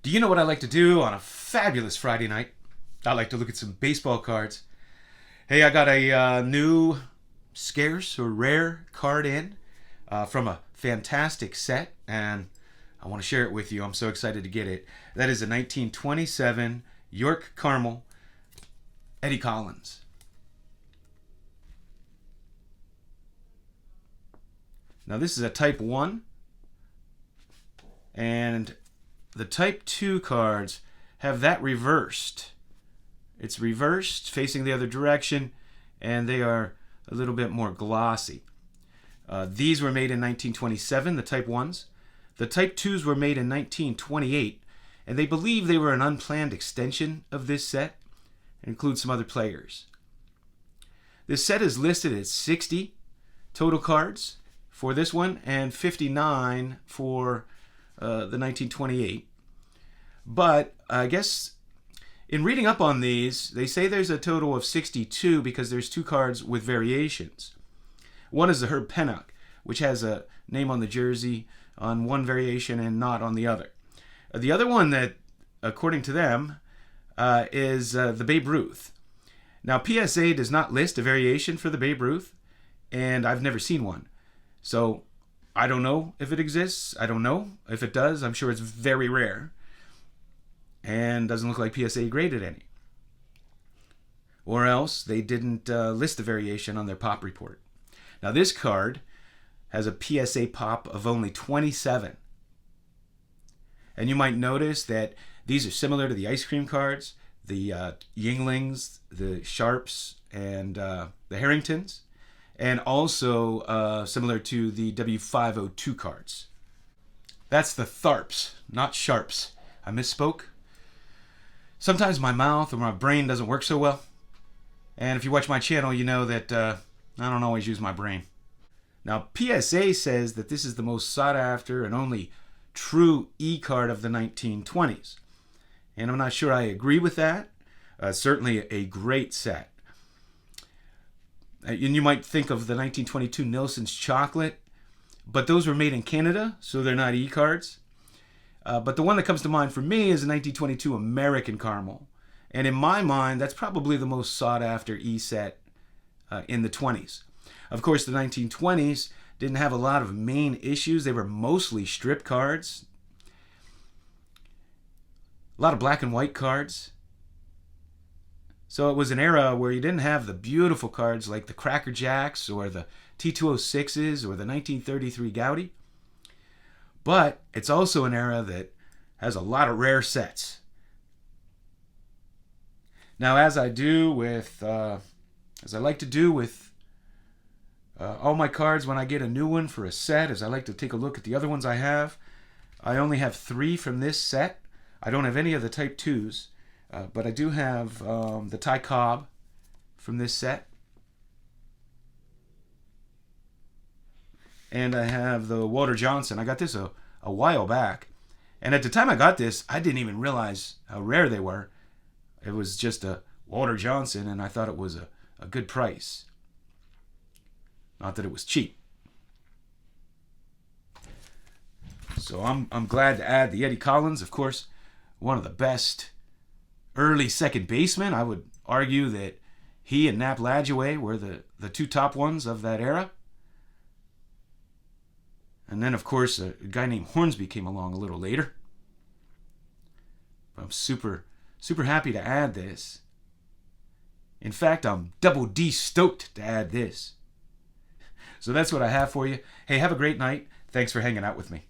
Do you know what I like to do on a fabulous Friday night? I like to look at some baseball cards. Hey, I got a new scarce or rare card in from a fantastic set, and I want to share it with you. I'm so excited to get it. That is a 1927 York Caramel Eddie Collins. Now, this is a Type 1, and the Type 2 cards have that reversed. It's reversed, facing the other direction, and they are a little bit more glossy. These were made in 1927, the Type 1s. The Type 2s were made in 1928, and they believe they were an unplanned extension of this set. It includes some other players. This set is listed at 60 total cards for this one and 59 for the 1928. But I guess in reading up on these, they say there's a total of 62 because there's two cards with variations. One is the Herb Pennock, which has a name on the jersey on one variation and not on the other. The other one that, according to them, is the Babe Ruth. Now, PSA does not list a variation for the Babe Ruth, and I've never seen one. So I don't know if it exists. I don't know if it does. I'm sure it's very rare and doesn't look like PSA graded any. Or else they didn't list the variation on their pop report. Now, this card has a PSA pop of only 27. And you might notice that these are similar to the ice cream cards, the Yinglings, the Sharps, and the Harringtons, and also similar to the W502 cards. That's the Tharps, not Sharps. I misspoke. Sometimes my mouth or my brain doesn't work so well. And if you watch my channel, you know that I don't always use my brain. Now, PSA says that this is the most sought after and only true E-card of the 1920s. And I'm not sure I agree with that. Certainly a great set. And you might think of the 1922 Nilsson's Chocolate, but those were made in Canada, so they're not E-cards. But the one that comes to mind for me is the 1922 American Caramel. And in my mind, that's probably the most sought after E-set in the 20s. Of course, the 1920s didn't have a lot of main issues. They were mostly strip cards. A lot of black and white cards. So it was an era where you didn't have the beautiful cards like the Cracker Jacks or the T206s or the 1933 Gowdy. But it's also an era that has a lot of rare sets. Now, as I like to do with all my cards when I get a new one for a set, as I like to take a look at the other ones I have, I only have 3 from this set. I don't have any of the Type 2s, but I do have the Ty Cobb from this set. And I have the Walter Johnson. I got this a while back. And at the time I got this, I didn't even realize how rare they were. It was just a Walter Johnson, and I thought it was a good price. Not that it was cheap. So I'm glad to add the Eddie Collins, of course, one of the best early second basemen. I would argue that he and Nap Lajoie were the two top ones of that era. And then, of course, a guy named Hornsby came along a little later. But I'm super happy to add this. In fact, I'm double D stoked to add this. So that's what I have for you. Hey, have a great night. Thanks for hanging out with me.